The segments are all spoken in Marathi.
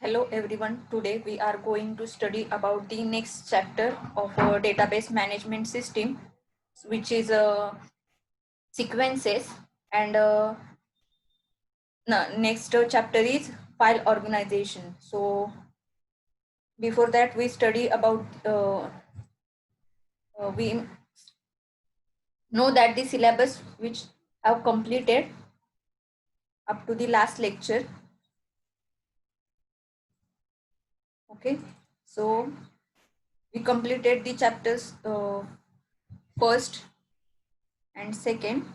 Hello everyone. Today we are going to study about the next chapter of a database management system, which is sequences, and next chapter is file organization. So before that we study about we know that the syllabus which have completed up to the last lecture. Okay, so we completed the chapters first and second.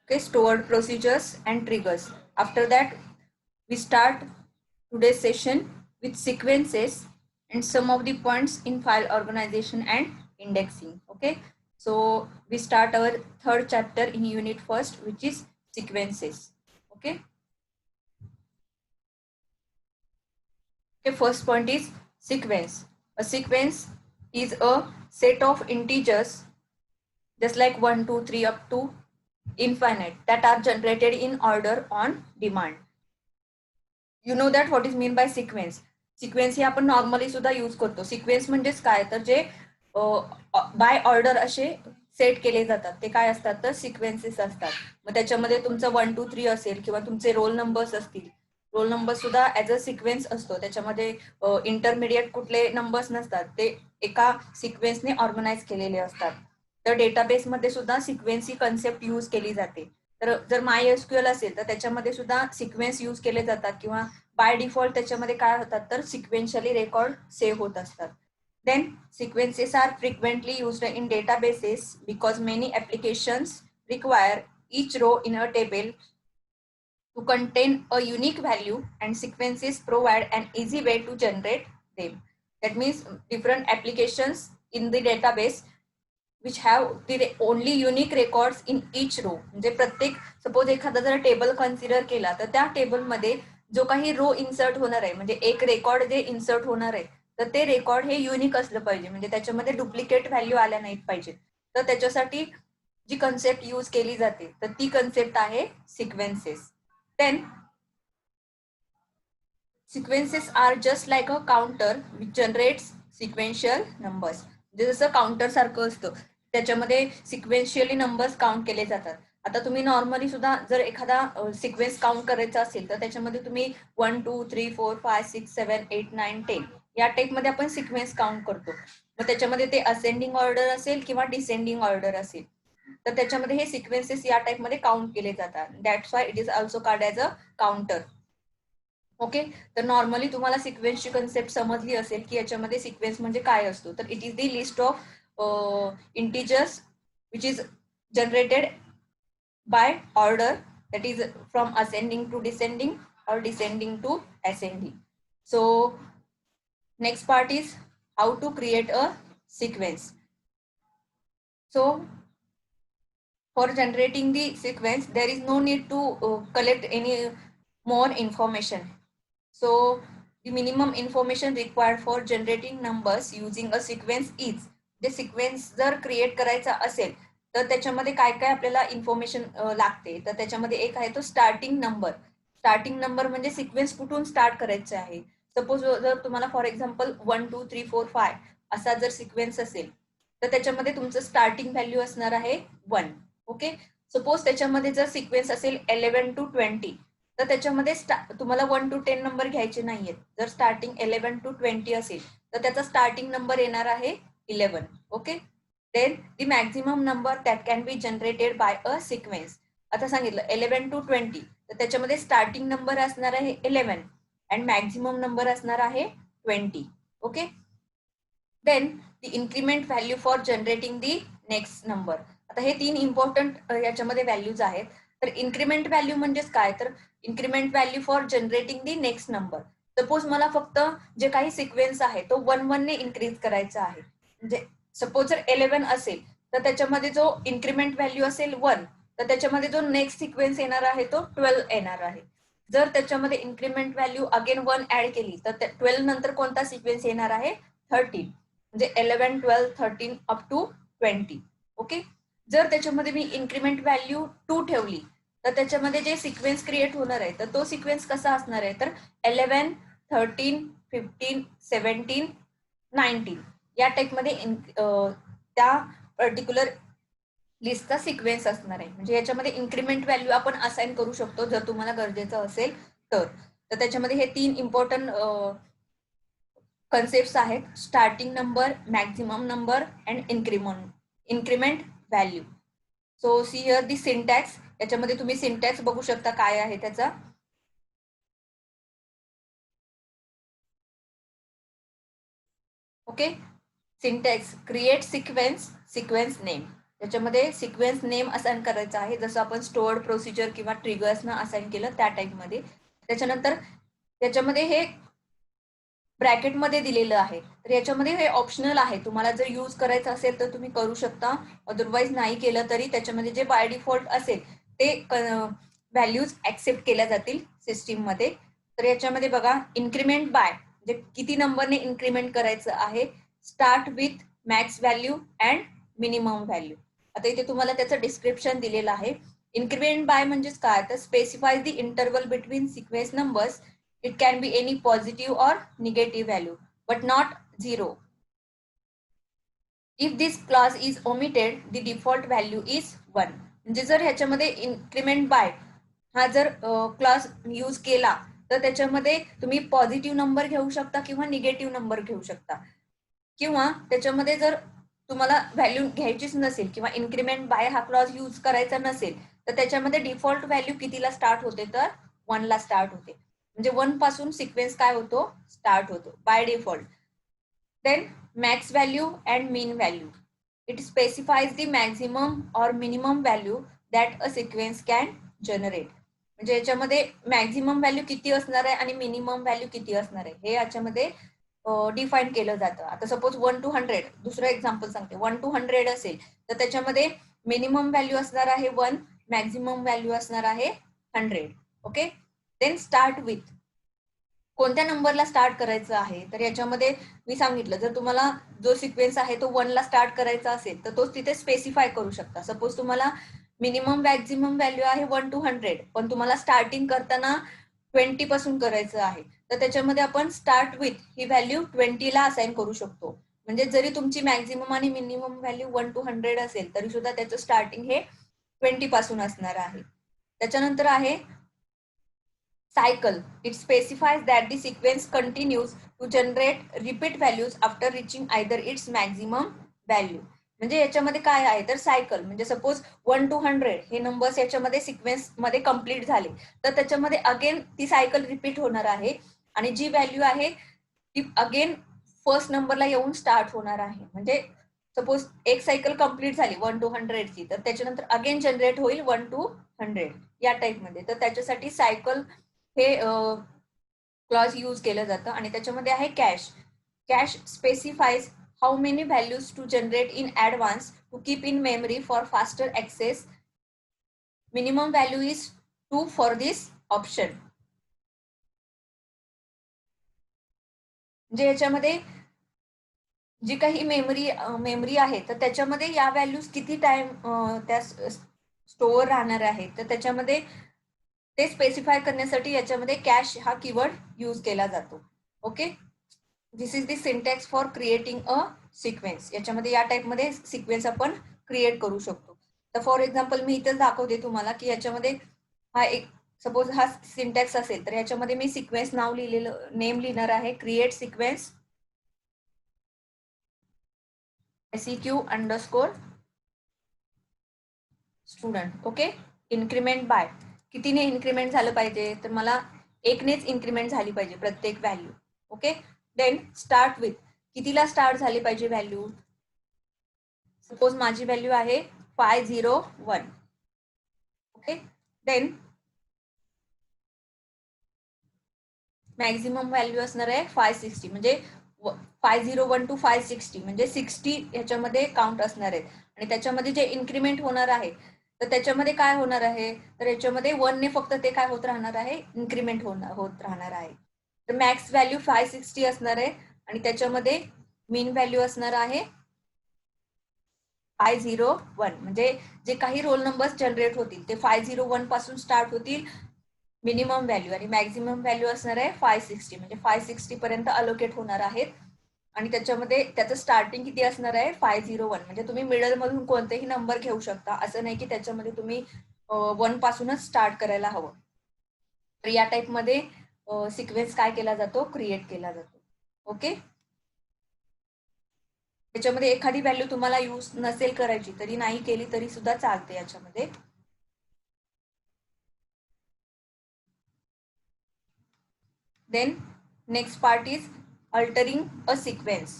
Okay, stored procedures and triggers. After that, we start today's session with sequences and some of the points in file organization and indexing. Okay, so we start our third chapter in unit first, which is sequences. Okay, first point is sequence. A sequence is a set of integers just like 1, 2, 3 up to infinite that are generated in order on demand. You know that what is mean by sequence. Sequence हे आपण नॉर्मली सुद्धा यूज करतो. सिक्वेन्स म्हणजेच काय तर जे बाय ऑर्डर असे सेट केले जातात ते काय असतात तर सिक्वेन्सेस असतात. मग त्याच्यामध्ये तुमचं 1, 2, 3 असेल किंवा तुमचे रोल नंबर्स असतील. रोल नंबर सुद्धा ऍज अ सिक्वेन्स असतो. त्याच्यामध्ये इंटरमिडिएट कुठले नंबर्स नसतात, ते एका सिक्वेन्सने ऑर्गनाइज केलेले असतात. तर डेटाबेसमध्ये सुद्धा सिक्वेन्स ही कन्सेप्ट यूज केली जाते. तर जर MySQL असेल तर त्याच्यामध्ये सुद्धा सिक्वेन्स यूज केले जातात किंवा बाय डिफॉल्ट त्याच्यामध्ये काय होतात तर सिक्वेन्शियली रेकॉर्ड सेव्ह होत असतात. Then sequences are frequently used in databases because many applications require each row in a table to contain a unique value, and sequences provide an easy way to generate them. That means different applications in the database which have the only unique records in each row. म्हणजे प्रत्येक सपोज एखादा जर टेबल कन्सिडर केला तर त्या टेबलमध्ये जो काही रो इन्सर्ट होणार आहे, म्हणजे एक रेकॉर्ड जे इन्सर्ट होणार आहे तर ते रेकॉर्ड हे युनिक असलं पाहिजे, म्हणजे त्याच्यामध्ये डुप्लिकेट व्हॅल्यू आल्या नाहीत पाहिजे. तर त्याच्यासाठी जी कन्सेप्ट यूज केली जाते तर ती कन्सेप्ट आहे sequences. Then sequences are just like a counter which generates sequential numbers. जसं काउंटर सारखं असतं त्याच्यामध्ये सिक्वेन्शियली नंबर्स काउंट केले जातात. आता तुम्ही नॉर्मली सुद्धा जर एखादा सिक्वेन्स काउंट करायचा असेल तर त्याच्यामध्ये तुम्ही 1, 2, 3, 4, 5, 6, 7, 8, 9, 10 या टाईपमध्ये आपण सिक्वेन्स काउंट करतो. मग त्याच्यामध्ये ते असेंडिंग ऑर्डर असेल किंवा डिसेंडिंग ऑर्डर असेल तर त्याच्यामध्ये हे सिक्वेन्सेस या टाईपमध्ये काउंट केले जातात. That's why it is also called as a counter. Okay, तर नॉर्मली तुम्हाला सिक्वेन्सची कन्सेप्ट समजली असेल की याच्यामध्ये सिक्वेन्स म्हणजे काय असतो. तर it is the list of integers which is generated by order, that is from ascending to descending or descending to ascending. So next part is how to create a sequence. So for generating the sequence there is no need to collect any more information. So the minimum information required for generating numbers using a sequence is, जे सिक्वेन्स जर क्रिएट करायचा असेल तर त्याच्यामध्ये काय काय आपल्याला इन्फॉर्मेशन लागते. तर त्याच्यामध्ये एक आहे तो स्टार्टिंग नंबर. स्टार्टिंग नंबर म्हणजे सिक्वेन्स कुठून स्टार्ट करायचं आहे. सपोज जर तुम्हाला फॉर एक्झाम्पल 1, 2, 3, 4, 5 असा जर सिक्वेन्स असेल तर त्याच्यामध्ये तुमचं स्टार्टिंग व्हॅल्यू असणार आहे 1. ओके, सपोज त्याच्यामध्ये जर सिक्वेन्स असेल 11 to 20 तर त्याच्यामध्ये तुम्हाला 1 to 10 नंबर घ्यायचे नाहीयेत. जर स्टार्टिंग 11 to 20 असेल तर त्याचा स्टार्टिंग नंबर येणार आहे 11. Okay, then the maximum number that can be generated by a sequence. आता सांगितलं 11 to 20 तर त्याच्यामध्ये स्टार्टिंग नंबर असणार आहे 11 अँड मॅक्झिमम नंबर असणार आहे 20. Okay, then the increment value for generating the next number. आता हे 3 इम्पॉर्टंट याच्यामध्ये व्हॅल्यूज आहेत. तर इन्क्रीमेंट व्हॅल्यू म्हणजेच काय तर increment value for generating the next number. Suppose मला फक्त जे काही सिक्वेन्स आहे तो 1 ने इन्क्रीज करायचा आहे. म्हणजे सपोज जर 11 असेल तर त्याच्यामध्ये जो इन्क्रीमेंट व्हॅल्यू असेल 1 तर त्याच्यामध्ये जो नेक्स्ट सिक्वेन्स येणार आहे तो 12 येणार आहे. जर त्याच्यामध्ये इन्क्रीमेंट व्हॅल्यू अगेन 1 ऍड केली तर 12 नंतर कोणता सिक्वेन्स येणार आहे 13. म्हणजे 11, 12, 13 अप टू 20. ओके, जर त्याच्यामध्ये मी इन्क्रीमेंट व्हॅल्यू 2 ठेवली तर त्याच्यामध्ये जे सिक्वेन्स क्रिएट होणार आहे तर तो सिक्वेन्स कसा असणार आहे तर 11, 13, 15, 17, 19 या टाईपमध्ये त्या पर्टिक्युलर लिस्टचा सिक्वेन्स असणार आहे. म्हणजे याच्यामध्ये इन्क्रीमेंट व्हॅल्यू आपण असाइन करू शकतो जर तुम्हाला गरजेचं असेल तर. तर त्याच्यामध्ये हे 3 इम्पॉर्टंट कन्सेप्ट्स आहेत, starting number, maximum number and increment value. So see here the syntax. याच्यामध्ये तुम्ही सिंटॅक्स बघू शकता काय आहे त्याचा. Okay, syntax create sequence name. त्याच्यामध्ये सिक्वेन्स नेम असाइन करायचा आहे, जसं आपण स्टोअर्ड प्रोसिजर किंवा ट्रिगर्सनं असाइन केलं त्या टाईपमध्ये. त्याच्यानंतर त्याच्यामध्ये हे ब्रॅकेटमध्ये दिलेलं आहे, तर याच्यामध्ये हे ऑप्शनल आहे. तुम्हाला जर यूज करायचं असेल तर तुम्ही करू शकता, अदरवाईज नाही केलं तरी त्याच्यामध्ये जे बाय डिफॉल्ट असेल ते व्हॅल्यूज ऍक्सेप्ट केल्या जातील सिस्टीम मध्ये. तर याच्यामध्ये बघा, इन्क्रीमेंट बाय म्हणजे किती नंबरने इन्क्रीमेंट करायचं आहे, start with max value and minimum value. आता इथे तुम्हाला त्याचं डिस्क्रिप्शन दिलेलं आहे. इन्क्रीमेंट बाय म्हणजेच काय तर specify the interval between sequence numbers. It can be any positive or negative value, but not 0. If this clause is omitted, the default value is 1. म्हणजे जर ह्याच्यामध्ये इन्क्रीमेंट बाय हा जर क्लास यूज केला तर त्याच्यामध्ये तुम्ही पॉझिटिव्ह नंबर घेऊ शकता किंवा निगेटिव्ह नंबर घेऊ शकता, किंवा त्याच्यामध्ये जर तुम्हाला व्हॅल्यू घ्यायचीच नसेल किंवा इन्क्रीमेंट बाय हा क्लॉज यूज करायचा नसेल तर त्याच्यामध्ये डिफॉल्ट व्हॅल्यू कितीला स्टार्ट होते तर 1 ला स्टार्ट होते. म्हणजे 1 पासून सिक्वेन्स काय होतो स्टार्ट होतो by default. Then max value and min value. It specifies the maximum or minimum value that a sequence can generate. म्हणजे याच्यामध्ये मॅक्झिमम व्हॅल्यू किती असणार आहे आणि मिनिमम व्हॅल्यू किती असणार आहे हे याच्यामध्ये डिफाईन केलं जातं. आता सपोज 1 to 100, दुसरं एक्झाम्पल सांगते, 1 to 100 असेल तर त्याच्यामध्ये मिनिमम व्हॅल्यू असणार आहे 1, मॅक्झिमम व्हॅल्यू असणार आहे 100. Okay, then start with. कोणत्या नंबरला स्टार्ट करायचं आहे तर याच्यामध्ये मी सांगितलं, जर तुम्हाला जो सिक्वेन्स आहे तो 1 ला स्टार्ट करायचा असेल तर तोच तिथे स्पेसिफाय करू शकता. सपोज तुम्हाला मिनिमम मॅक्झिमम व्हॅल्यू आहे 1 to 100, पण तुम्हाला स्टार्टिंग करताना 20 पासून करायचं आहे तर त्याच्यामध्ये आपण स्टार्ट विथ ही व्हॅल्यू 20 ला असाइन करू शकतो. म्हणजे जरी तुमची मॅक्झिमम आणि मिनिमम व्हॅल्यू 1 to 100 असेल तरी सुद्धा त्याचं स्टार्टिंग हे 20 पासून असणार आहे. त्याच्यानंतर आहे cycle. It specifies that the sequence continues to generate repeat values after reaching either its maximum value. म्हणजे याच्यामध्ये काय आहे तर सायकल, म्हणजे सपोज 1 to 100 हे नंबर्स याच्यामध्ये सिक्वेन्स मध्ये कंप्लीट झाले तर त्याच्यामध्ये अगेन ती सायकल रिपीट होणार आहे आणि जी व्हॅल्यू आहे ती अगेन फर्स्ट नंबरला येऊन स्टार्ट होणार आहे. म्हणजे सपोज एक सायकल कंप्लीट झाली 1 to 100 ची तर त्याच्यानंतर अगेन जनरेट होईल 1 to 100 या टाइप मध्ये. तर त्याच्यासाठी सायकल हे क्लॉज यूज केलं जातं. आणि त्याच्यामध्ये आहे cache. Cache specifies how many values to generate in advance to keep in memory for faster access. Minimum value is 2 for this option. म्हणजे याच्यामध्ये जी काही मेमरी आहे तर त्याच्यामध्ये या व्हॅल्यूज किती टाइम त्या स्टोअर राहणार आहे तर त्याच्यामध्ये ते स्पेसिफाय करण्यासाठी याच्यामध्ये कॅश हा कीवर्ड यूज केला जातो. Okay, this is the syntax for creating a sequence. याच्यामध्ये या टाइपमध्ये सिक्वेन्स आपण क्रिएट करू शकतो. तर फॉर एक्झाम्पल मी इथेच दाखवते तुम्हाला की याच्यामध्ये हा एक सपोज हा सिंटॅक्स असेल तर याच्यामध्ये मी सिक्वेन्स नाव लिहिलेलं नेम लिहिणार आहे, create sequence SEQ_ student. Okay, increment by कितीने इन्क्रीमेंट झालं पाहिजे तर मला 1नेच इन्क्रीमेंट झाली पाहिजे प्रत्येक value. Okay, then start with कितीला स्टार्ट झाली पाहिजे व्हॅल्यू. सपोज माझी व्हॅल्यू आहे 501. ओके, देन मॅक्झिमम व्हॅल्यू असणार आहे 560. म्हणजे 501 to 560 म्हणजे 60 ह्याच्यामध्ये काउंट असणार आहेत. आणि त्याच्यामध्ये जे इन्क्रीमेंट होणार आहे तर त्याच्यामध्ये काय होणार आहे तर याच्यामध्ये 1ने फक्त ते काय होत राहणार आहे इन्क्रीमेंट होत राहणार आहे. तर मॅक्स व्हॅल्यू 560 असणार आहे आणि त्याच्यामध्ये मीन व्हॅल्यू असणार आहे 501 म्हणजे जे काही रोल नंबर्स जनरेट होतील ते 501 पासून स्टार्ट होतील मिनिमम व्हॅल्यू, आणि मॅक्झिमम व्हॅल्यू असणार आहे 560, म्हणजे 560 पर्यंत अलोकेट होणार आहेत. आणि त्याच्यामध्ये त्याचं स्टार्टिंग किती असणार आहे 501, म्हणजे तुम्ही मिडल मधून कोणतेही नंबर घेऊ शकता, असं नाही की त्याच्यामध्ये तुम्ही 1 पासूनच स्टार्ट करायला हवं. तर या टाइप मध्ये सिक्वेन्स काय केला जातो, क्रिएट केला जातो. ओके, त्याच्यामध्ये एखादी व्हॅल्यू तुम्हाला यूज नसेल करायची तरी नाही केली तरी सुद्धा चालते याच्यामध्ये. Then next part is altering a sequence.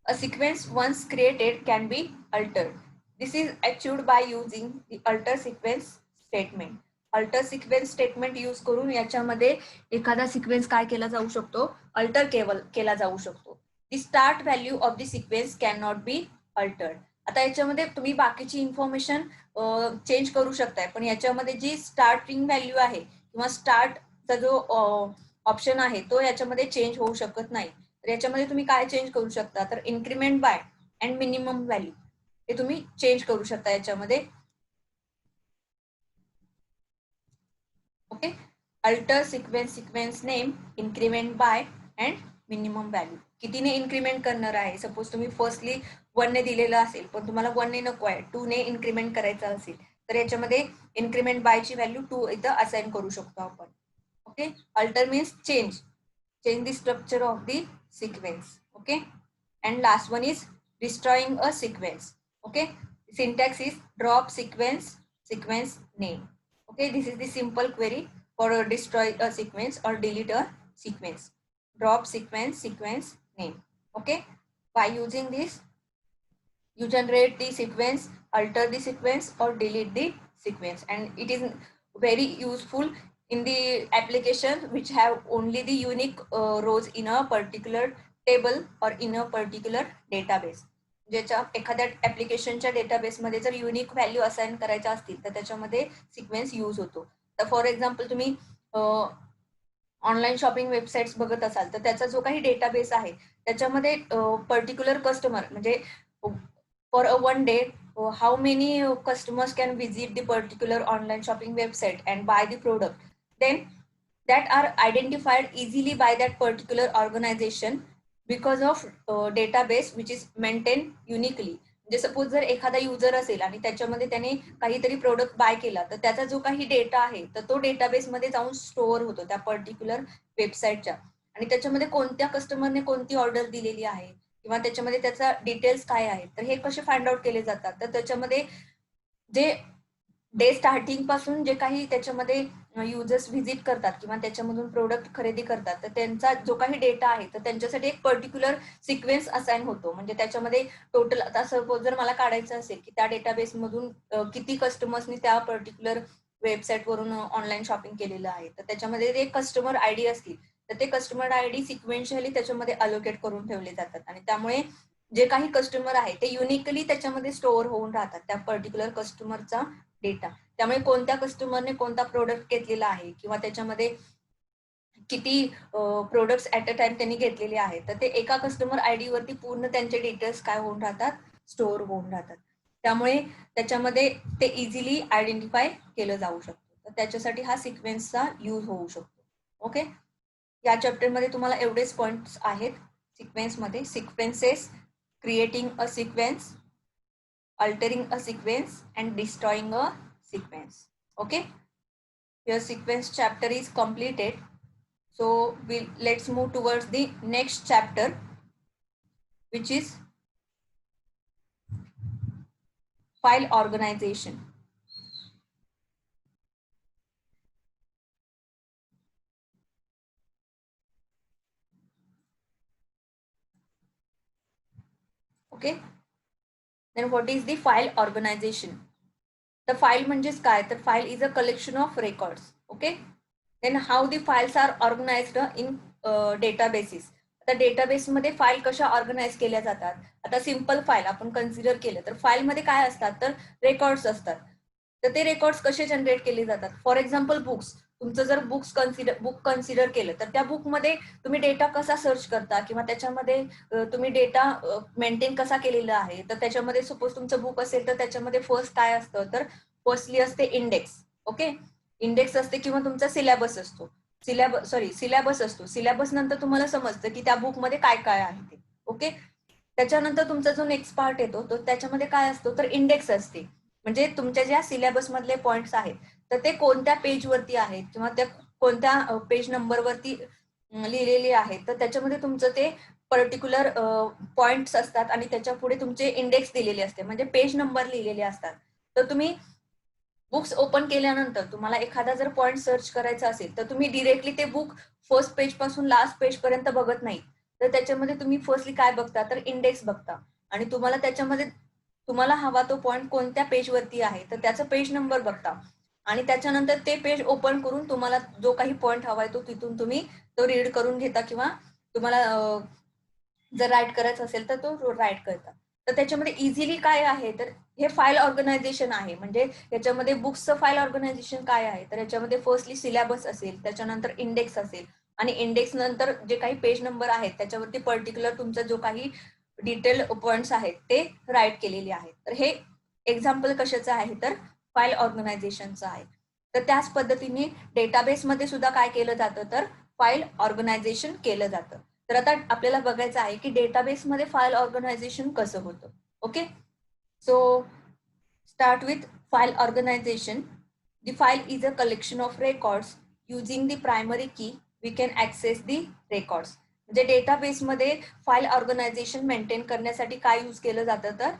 A sequence once created can be altered. This is achieved by using the alter sequence statement. Alter sequence statement use करून याच्यामध्ये एखादा सिक्वेन्स काय केला जाऊ शकतो, अल्टर केला जाऊ शकतो. The start value of the sequence can not be altered. आता याच्यामध्ये तुम्ही बाकीची इन्फॉर्मेशन चेंज करू शकताय, पण याच्यामध्ये जी स्टार्टिंग व्हॅल्यू आहे किंवा स्टार्टचा जो ऑप्शन आहे तो याच्यामध्ये चेंज होऊ शकत नाही. तर याच्यामध्ये तुम्ही काय चेंज करू शकता, तर increment by and minimum value हे तुम्ही चेंज करू शकता याच्यामध्ये. Okay, alter sequence name, increment by and minimum value. कितीने इन्क्रीमेंट करणार आहे, सपोज तुम्ही फर्स्टली 1 ने दिलेलं असेल पण तुम्हाला 1 ने नको आहे, 2 ने इन्क्रीमेंट करायचं असेल तर याच्यामध्ये इन्क्रीमेंट बायची व्हॅल्यू 2 इथं असाइन करू शकतो आपण. Okay, alter means change the structure of the sequence. Okay, and last one is destroying a sequence. Okay, syntax is drop sequence name. Okay, this is the simple query for destroy a sequence or delete a sequence. Drop sequence name. Okay, by using this you generate the sequence, alter the sequence or delete the sequence, and it is very useful in the application which have only the unique rows in a particular table or in a particular database. ज्याच्या एखाद्या ऍप्लिकेशनच्या डेटाबेसमध्ये जर युनिक व्हॅल्यू असाइन करायच्या असतील तर त्याच्यामध्ये सिक्वेन्स यूज होतो. तर फॉर एक्झाम्पल तुम्ही ऑनलाईन शॉपिंग वेबसाईट्स बघत असाल तर त्याचा जो काही डेटाबेस आहे त्याच्यामध्ये पर्टिक्युलर कस्टमर म्हणजे for a one day how many customers can visit the particular online shopping website and buy the product, then that are identified easily by that particular organization because of database which is maintained uniquely. म्हणजे सपोज जर एखादा युजर असेल आणि त्याच्यामध्ये त्याने काहीतरी प्रोडक्ट बाय केला तर त्याचा जो काही डेटा आहे तर तो डेटाबेस मध्ये जाऊन स्टोअर होतो त्या पर्टिक्युलर वेबसाईटच्या, आणि त्याच्यामध्ये कोणत्या कस्टमरने कोणती ऑर्डर दिलेली आहे किंवा त्याच्यामध्ये त्याचा डिटेल्स काय आहेत तर हे कसे फाइंड आउट केले जातात. तर त्याच्यामध्ये जे डे स्टार्टिंग पासून जे काही त्याच्यामध्ये युजर्स व्हिजिट करतात किंवा त्याच्यामधून प्रोडक्ट खरेदी करतात तर त्यांचा जो काही डेटा आहे तर त्यांच्यासाठी एक पर्टिक्युलर सिक्वेन्स असाइन होतो. म्हणजे त्याच्यामध्ये टोटल आता सपोज जर मला काढायचं असेल की त्या डेटाबेस मधून किती कस्टमर्सनी त्या पर्टिक्युलर वेबसाईट वरून ऑनलाईन शॉपिंग केलेलं आहे तर त्याच्यामध्ये ते कस्टमर आयडी असतील तर ते कस्टमर आयडी सिक्वेन्शियली त्याच्यामध्ये अलोकेट करून ठेवले जातात, आणि त्यामुळे जे काही कस्टमर आहे ते युनिकली त्याच्यामध्ये स्टोअर होऊन राहतात त्या पर्टिक्युलर कस्टमरचा डेटा. त्यामुळे कोणत्या कस्टमरने कोणता प्रोडक्ट घेतलेला आहे किंवा त्याच्यामध्ये किती प्रोडक्ट्स ऍट अ टाइम त्यांनी घेतलेले आहेत तर ते एका कस्टमर आयडी वरती पूर्ण त्यांचे डिटेल्स काय होऊन राहतात, स्टोअर होऊन राहतात. त्यामुळे त्याच्यामध्ये ते इझिली आयडेंटिफाय केलं जाऊ शकतं. तर त्याच्यासाठी हा सिक्वेन्सचा यूज होऊ शकतो. ओके, या चॅप्टर मध्ये तुम्हाला एवढेच पॉइंट्स आहेत सिक्वेन्स मध्ये. Sequences, creating a sequence, altering a sequence and destroying a sequence. Okay, your sequence chapter is completed, so let's move towards the next chapter which is file organization. Okay, then what is the file organization? The file म्हणजेच काय, तर file is a collection of records. Okay, then how the files are organized in databases. आता डेटाबेस मध्ये फाईल कशा ऑर्गनाइज केल्या जातात. आता सिंपल फाईल आपण कन्सिडर केलं तर फाईल मध्ये काय असतात तर रेकॉर्ड्स असतात. तर ते रेकॉर्ड्स कसे जनरेट केले जातात? For example books. तुमचं जर बुक कन्सिडर केलं तर त्या बुकमध्ये तुम्ही डेटा कसा सर्च करता किंवा त्याच्यामध्ये तुम्ही डेटा मेंटेन कसा केलेला आहे. तर त्याच्यामध्ये सपोज तुमचं बुक असेल तर त्याच्यामध्ये फर्स्ट काय असतं, तर फर्स्टली असते इंडेक्स. ओके, इंडेक्स असते किंवा तुमचा सिलेबस असतो. सिलेबस असतो. सिलेबस नंतर तुम्हाला समजतं की त्या बुकमध्ये काय काय आहे ते. ओके, त्याच्यानंतर तुमचा जो नेक्स्ट पार्ट येतो तो त्याच्यामध्ये काय असतो, तर इंडेक्स असते. म्हणजे तुमच्या ज्या सिलेबस मधले पॉइंट्स आहेत तर ते कोणत्या पेजवरती आहेत किंवा त्या कोणत्या पेज नंबरवरती लिहिलेले आहेत. तर त्याच्यामध्ये तुमचं ते पर्टिक्युलर पॉइंट्स असतात आणि त्याच्या पुढे तुमचे इंडेक्स दिलेले असते, म्हणजे पेज नंबर लिहिलेले असतात. तर तुम्ही बुक्स ओपन केल्यानंतर तुम्हाला एखादा जर पॉइंट सर्च करायचा असेल तर तुम्ही डिरेक्टली ते बुक फर्स्ट पेज पासून लास्ट पेज पर्यंत बघत नाही. तर त्याच्यामध्ये तुम्ही फर्स्टली काय बघता, तर इंडेक्स बघता आणि तुम्हाला त्याच्यामध्ये तुम्हाला हवा तो पॉइंट कोणत्या पेजवरती आहे तर त्याचा पेज नंबर बघता आणि त्याच्यानंतर ते पेज ओपन करून तुम्हाला जो काही पॉइंट हवाय तो तिथून तुम्ही तो रीड करून घेता किंवा तुम्हाला जर राईट करायचा असेल तर तो राईट करता. तर त्याच्यामध्ये इझिली काय आहे, तर हे फाईल ऑर्गनायझेशन आहे. म्हणजे याच्यामध्ये बुक्सचं फाईल ऑर्गनायझेशन काय आहे, तर याच्यामध्ये फर्स्टली सिलेबस असेल, त्याच्यानंतर इंडेक्स असेल आणि इंडेक्स नंतर जे काही पेज नंबर आहेत त्याच्यावरती पर्टिक्युलर तुमचा जो काही डिटेल पॉइंट्स आहेत ते राईट केलेले आहेत. तर हे एक्झाम्पल कशाचं आहे, तर फाईल ऑर्गनायझेशनचं आहे. तर त्याच पद्धतीने डेटाबेसमध्ये सुद्धा काय केलं जातं, तर फाईल ऑर्गनायझेशन केलं जातं. तर आता आपल्याला बघायचं आहे की डेटाबेसमध्ये फाईल ऑर्गनायझेशन कसं होतं. Okay, so start with file organisation. The file is a collection of records. Using the primary key, we can access the records. म्हणजे डेटाबेसमध्ये फाईल ऑर्गनायझेशन मेंटेन करण्यासाठी काय यूज केलं जातं, तर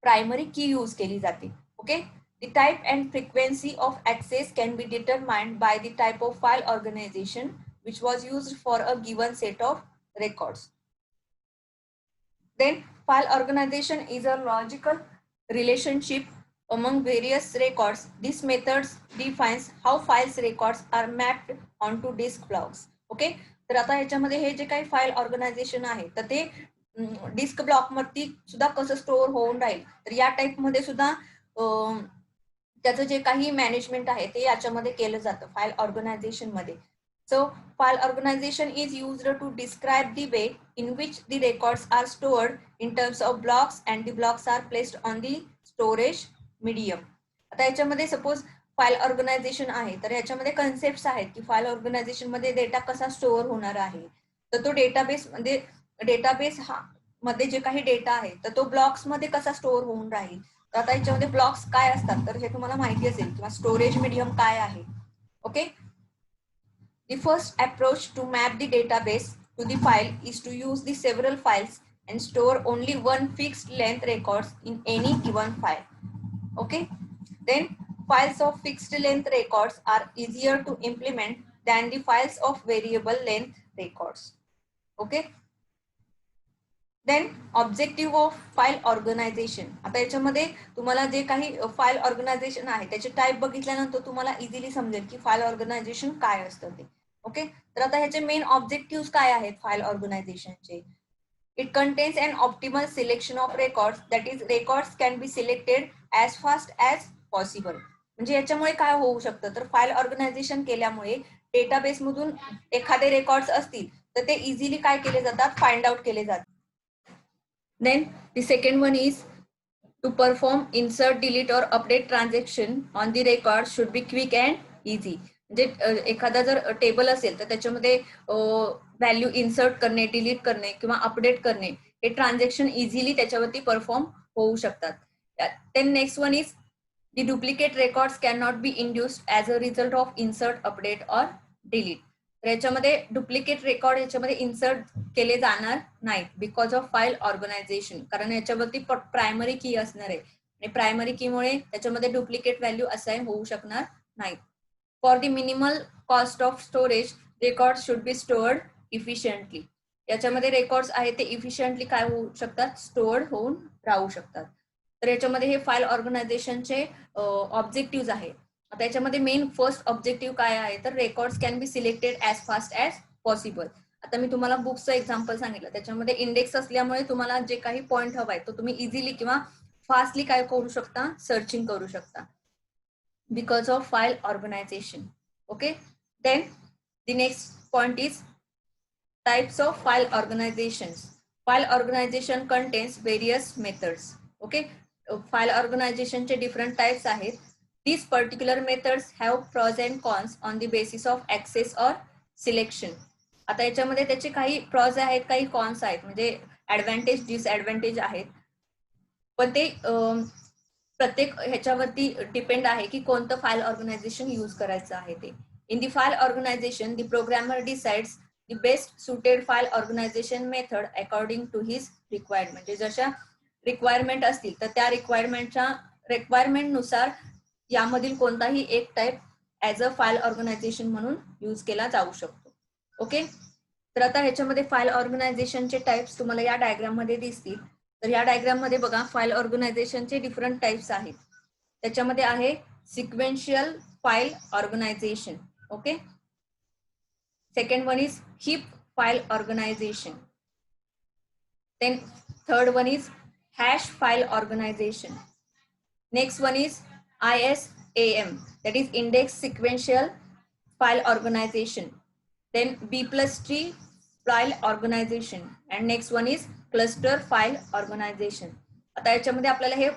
प्रायमरी की यूज केली जाते. Okay, the type and frequency of access can be determined by the type of file organization which was used for a given set of records. Then file organization is a logical relationship among various records. This method defines how files records are mapped onto disk blocks. Okay, तर आता ह्याच्यामध्ये हे जे काही फाईल ऑर्गनायझेशन आहे तर ते डिस्क ब्लॉक वरती सुद्धा कसं स्टोअर होऊन राहील, तर या टाइप मध्ये सुद्धा त्याचं जे काही मॅनेजमेंट आहे ते याच्यामध्ये केलं जातं फाईल ऑर्गनायझेशन मध्ये. So file organization is used to describe the way in which the records are stored in terms of blocks and the blocks are placed on the storage medium. आता याच्यामध्ये सपोज फाईल ऑर्गनायझेशन आहे तर याच्यामध्ये कन्सेप्ट आहेत की फाईल ऑर्गनायझेशन मध्ये डेटा कसा स्टोअर होणार आहे. तर तो डेटाबेस हा मध्ये जे काही डेटा आहे तर तो ब्लॉक्स मध्ये कसा स्टोअर होऊन राहील. तर आता याच्यामध्ये ब्लॉक्स काय असतात तर हे तुम्हाला माहिती असेल किंवा स्टोरेज मीडियम काय आहे. Okay, the first approach to map the database to the file is to use the several files and store only one fixed length records in any given file. Okay, then files of fixed length records are easier to implement than the files of variable length records. Okay, then objective of file organisation. आता याच्यामध्ये तुम्हाला जे काही फाईल ऑर्गनायझेशन आहे त्याचे टाईप बघितल्यानंतर तुम्हाला इझिली समजेल की फाईल ऑर्गनायझेशन काय असतं ते. ओके, तर आता ह्याचे मेन ऑब्जेक्टिव्ह काय आहेत फाईल ऑर्गनायझेशनचे. It contains an optimal selection of records, that is records can be selected as fast as possible. म्हणजे याच्यामुळे काय होऊ शकतं, तर फाईल ऑर्गनायझेशन केल्यामुळे डेटाबेस मधून एखादे रेकॉर्ड्स असतील तर ते इझिली काय केले जातात, फाइंड आउट केले जातात. Then the second one is to perform insert, delete or update transaction on the record should be quick and easy. म्हणजे एखादा जर टेबल असेल तर त्याच्यामध्ये व्हॅल्यू इन्सर्ट करणे, डिलीट करणे किंवा अपडेट करणे हे ट्रान्झॅक्शन इझिली त्याच्यावरती परफॉर्म होऊ शकतात. Then next one is the duplicate records cannot be induced as a result of insert, update or delete. तर याच्यामध्ये डुप्लिकेट रेकॉर्ड याच्यामध्ये इन्सर्ट केले जाणार नाहीत बिकॉज ऑफ फाईल ऑर्गनायझेशन, कारण याच्यावरती प्रायमरी की असणार आहे आणि प्रायमरी की मुळे त्याच्यामध्ये डुप्लिकेट व्हॅल्यू असाइन होऊ शकणार नाहीत. For the minimal cost of storage record should be stored efficiently. याच्यामध्ये रेकॉर्ड्स आहेत ते इफिशियंटली काय होऊ शकतात, स्टोअर्ड होऊन राहू शकतात. तर याच्यामध्ये हे फाईल ऑर्गनायझेशनचे ऑब्जेक्टिव्ह आहे. आता याच्यामध्ये मेन फर्स्ट ऑब्जेक्टिव्ह काय आहे, तर records can be selected as fast as possible. आता मी तुम्हाला बुक्सचं एक्झाम्पल सांगितलं, त्याच्यामध्ये इंडेक्स असल्यामुळे तुम्हाला जे काही पॉईंट हवाय तो तुम्ही इझिली किंवा फास्टली काय करू शकता, सर्चिंग करू शकता. because of file organization. Okay, then the next point is types of file organizations. File organization contains various methods. Okay, file organization चे different types आहेत. These particular methods have pros and cons on the basis of access or selection. आता याच्यामध्ये त्याचे काही प्रॉज आहेत, काही कॉन्स आहेत, म्हणजे ऍडव्हान्टेज डिसएडव्हान्टेज आहेत, पण ते प्रत्येक ह्याच्यावरती डिपेंड आहे की कोणतं फाईल ऑर्गनायझेशन यूज करायचं आहे ते. In the file organisation the programmer decides the best suited file organisation method according to his required. म्हणजे जशा रिक्वायरमेंट असतील तर त्या रिक्वायरमेंट नुसार यामधील कोणताही एक type as a file organisation म्हणून यूज केला जाऊ शकतो. ओके, तर आता ह्याच्यामध्ये फाईल ऑर्गनायझेशनचे टाइप्स तुम्हाला या डायग्राम मध्ये दिसतील. तर या डायग्राम मध्ये बघा फाईल ऑर्गनायझेशनचे डिफरंट टाइप्स आहेत. त्याच्यामध्ये आहे sequential file organisation. Okay, second one is heap file organisation. Then third one is hash file organisation. Next one is ISAM, that is index sequential file organization. Then B+T file organization, and next one is cluster file organization. आता याच्यामध्ये आपल्याला हे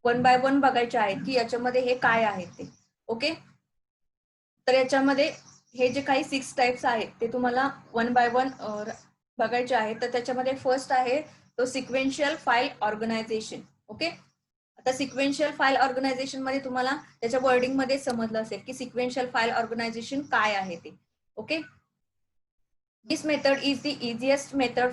वन बाय वन बघायचे आहेत की याच्यामध्ये हे काय आहेत ते. ओके, तर याच्यामध्ये हे जे काही 6 टाइप्स आहेत ते तुम्हाला वन बाय वन बघायचे आहेत. तर त्याच्यामध्ये फर्स्ट आहे तो सिक्वेन्शियल फाईल ऑर्गनायझेशन. ओके, आता सिक्वेन्शियल फाईल ऑर्गनायझेशन मध्ये तुम्हाला त्याच्या वर्डिंग मध्ये समजलं असेल की सिक्वेन्शियल फाईल ऑर्गनायझेशन काय आहे ते. Okay, this method is the easiest method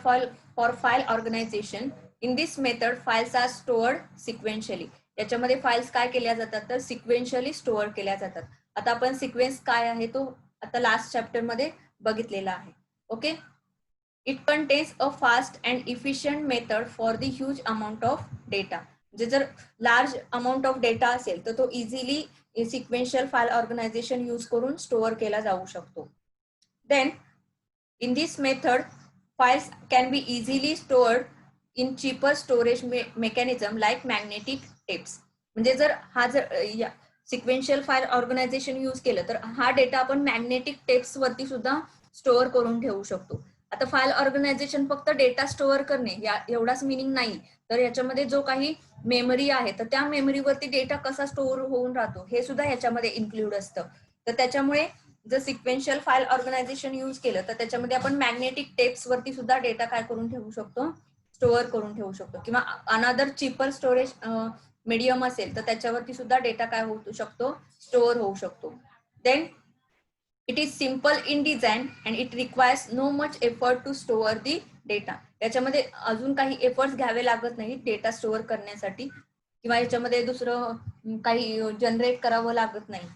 for file organisation. In this method files are stored sequentially. याच्यामध्ये फाइल्स काय केल्या जातात तर सिक्वेन्शियली स्टोअर केल्या जातात. आता आपण सिक्वेन्स काय आहे तो आता लास्ट चॅप्टर मध्ये बघितलेला आहे. Okay, it contains a fast and efficient method for the huge amount of data. म्हणजे जर लार्ज अमाऊंट ऑफ डेटा असेल तर तो easily sequential file organisation use करून स्टोअर केला जाऊ शकतो. Then in this method files can be easily stored in cheaper storage mechanism like magnetic tapes. म्हणजे जर हा जर सिक्वेन्शियल फाईल ऑर्गनायझेशन यूज केलं तर हा डेटा आपण मॅग्नेटिक टेप्स वरती सुद्धा स्टोअर करून ठेवू शकतो. आता फाईल ऑर्गनायझेशन फक्त डेटा स्टोअर करणे एवढाच मिनिंग नाही, तर याच्यामध्ये जो काही मेमरी आहे तर त्या मेमरीवरती डेटा कसा स्टोअर होऊन राहतो हे सुद्धा याच्यामध्ये इन्क्लूड असतं. तर त्याच्यामुळे जर सिक्वेन्शियल फाईल ऑर्गनायझेशन यूज केलं तर त्याच्यामध्ये आपण मॅग्नेटिक टेप्स वरती सुद्धा डेटा काय करून ठेवू शकतो, स्टोअर करून ठेवू शकतो. किंवा अनदर चीपर स्टोरेज मीडियम असेल तर त्याच्यावरती सुद्धा डेटा काय होऊ शकतो, स्टोअर होऊ शकतो. Then it is simple in design and it requires no much effort to store the data. याच्यामध्ये अजून काही एफर्ट्स घ्यावे लागत नाही डेटा स्टोअर करण्यासाठी, किंवा याच्यामध्ये दुसरं काही जनरेट करावं लागत नाही.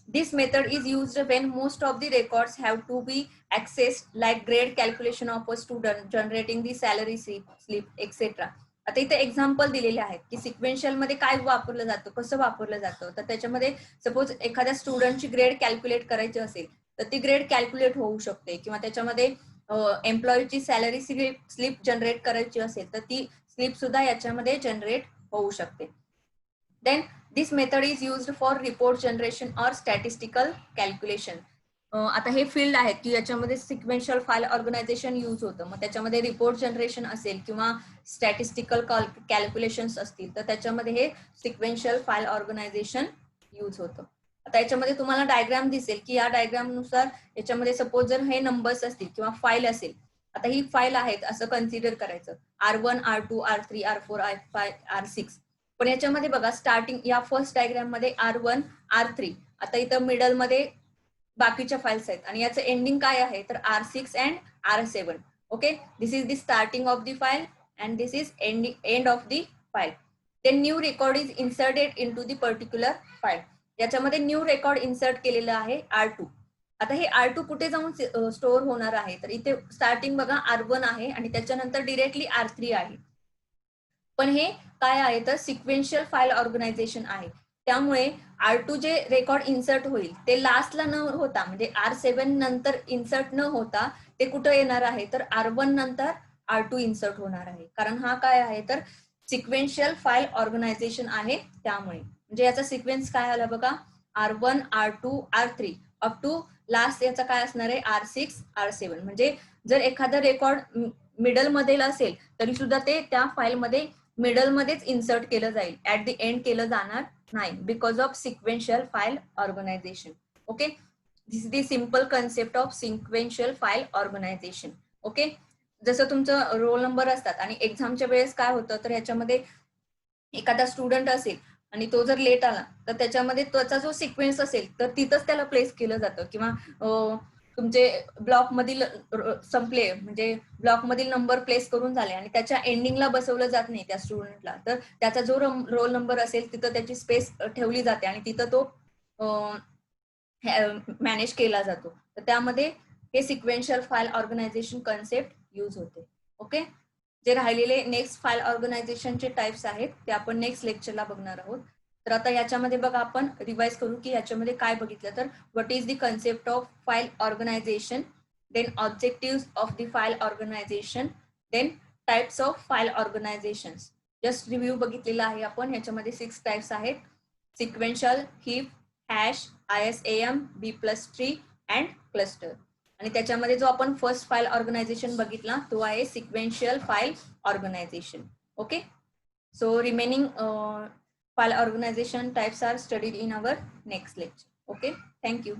This method is used when most of the records have to be accessed like grade calculation of a student, generating the salary slip etcetera. आता इथे एक्झाम्पल दिलेले आहेत की सिक्वेन्शियल मध्ये काय वापरलं जातं, कसं वापरलं जातं. तर त्याच्यामध्ये सपोज एखाद्या स्टुडंटची ग्रेड कॅल्क्युलेट करायची असेल तर ती ग्रेड कॅल्क्युलेट होऊ शकते, किंवा त्याच्यामध्ये एम्प्लॉईची सॅलरी स्लिप जनरेट करायची असेल तर ती स्लिप सुद्धा याच्यामध्ये जनरेट होऊ शकते. Then this method is used for report generation or statistical calculation. आता हे फील्ड आहेत की याच्यामध्ये सिक्वेन्शियल फाईल ऑर्गनायझेशन यूज होतं. मग त्याच्यामध्ये रिपोर्ट जनरेशन असेल किंवा स्टॅटिस्टिकल कॅल्क्युलेशन्स असतील तर त्याच्यामध्ये हे सिक्वेन्शियल फाईल ऑर्गनायझेशन यूज होतं. आता याच्यामध्ये तुम्हाला डायग्राम दिसेल की या डायग्राम नुसार याच्यामध्ये सपोज जर हे नंबर्स असतील किंवा फाईल असेल, आता ही फाईल आहेत असं कन्सिडर करायचं, R1, R2, R3, R4, R5, R6. पण याच्यामध्ये बघा स्टार्टिंग या फर्स्ट डायग्राम मध्ये R1, R3, आता इथं मिडल मध्ये बाकीच्या फाइल्स आहेत आणि याचं एंडिंग काय आहे तर R6 and R7. Okay, this is the starting of the file and this is end of the file. Then new record is inserted in to the particular file. याच्यामध्ये न्यू रेकॉर्ड इन्सर्ट केलेलं आहे R2. आता हे R2 कुठे जाऊन स्टोअर होणार आहे तर इथे स्टार्टिंग बघा R1 आहे आणि त्याच्यानंतर डिरेक्टली R3 आहे. पण हे काय आहे तर सिक्वेन्शियल फाईल ऑर्गनायझेशन आहे, त्यामुळे R2 जे रेकॉर्ड इन्सर्ट होईल ते लास्टला न होता, म्हणजे R7 नंतर इन्सर्ट न होता ते कुठं येणार आहे तर R1 नंतर R2 इन्सर्ट होणार आहे. कारण हा काय आहे तर सिक्वेन्शियल फाईल ऑर्गनायझेशन आहे त्यामुळे. म्हणजे याचा सिक्वेन्स काय आला बघा, R1 R2 R3 up to last याचा काय असणार आहे, R6 R7. म्हणजे जर एखादा रेकॉर्ड मिडल मध्ये असेल तरी सुद्धा ते त्या फाईलमध्ये मिडल मध्येच इन्सर्ट केलं जाईल, ऍट द एंड केलं जाणार नाही, because of sequential file organisation. Okay, this is the simple concept of sequential file organisation. Okay, जसं तुमचं रोल नंबर असतात आणि एक्झामच्या वेळेस काय होतं, तर ह्याच्यामध्ये एखादा स्टुडंट असेल आणि तो जर लेट आला तर त्याच्यामध्ये त्याचा जो सिक्वेन्स असेल तर तिथंच त्याला प्लेस केलं जातं. किंवा तुमचे ब्लॉक मधील संपले, म्हणजे ब्लॉक मधील नंबर प्लेस करून झाले आणि त्याच्या एंडिंगला बसवलं जात नाही त्या स्टुडंटला, तर त्याचा जो रोल नंबर असेल तिथं त्याची स्पेस ठेवली जाते आणि तिथं तो मॅनेज केला जातो. तर त्यामध्ये हे sequential file organisation concept use होते. ओके, जे राहिलेले नेक्स्ट फाईल ऑर्गनायझेशनचे टाइप्स आहेत ते आपण नेक्स्ट लेक्चरला बघणार आहोत. तर आता याच्यामध्ये बघा आपण रिवाइज करू की याच्यामध्ये काय बघितलं, तर what is the concept of file organisation, then objective of the file organisation, then types of file organisation. Just review बघितलेला आहे आपण. याच्यामध्ये 6 टाइप्स आहेत, sequential, heap, hash, ISAM, B+3 and cluster. आणि त्याच्यामध्ये जो आपण फर्स्ट फाईल ऑर्गनायझेशन बघितला तो आहे sequential file organisation. Okay, so remaining file organization types are studied in our next lecture. Okay, thank you.